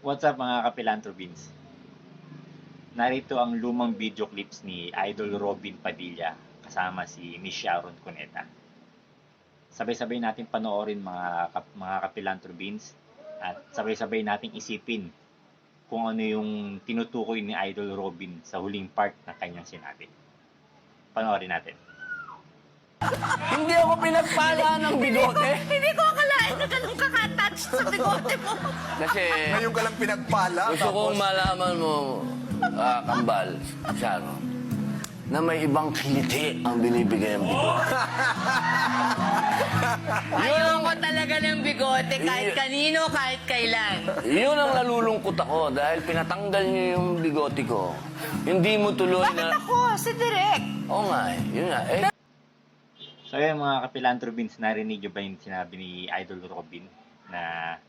What's up mga kapilantrobins? Narito ang lumang video clips ni Idol Robin Padilla kasama si Miss Sharon Cuneta. Sabay-sabay natin panoorin mga kapilantrobins at sabay-sabay nating isipin kung ano yung tinutukoy ni Idol Robin sa huling part ng kanyang sinabi. Panoorin natin. Hindi ako pinagpala ng bigote. Hindi ko akalain na ganun kakatouch sa bigote mo. Kasi Ngayon ka lang pinagpala. gusto kong malaman mo, Kambal, Sharon, na may ibang kiliti ang binibigay ng bigote. Ayoko talaga ng bigote kahit kanino, kahit kailan. Yun ang nalulungkot ako dahil pinatanggal niyo yung bigote ko. Hindi mo tuloy Bakit na... ako? Si Direk. Oo nga eh, yun nga. Eh, So ayun mga kapilantrobins, narinig nyo ba yung sinabi ni Idol Robin na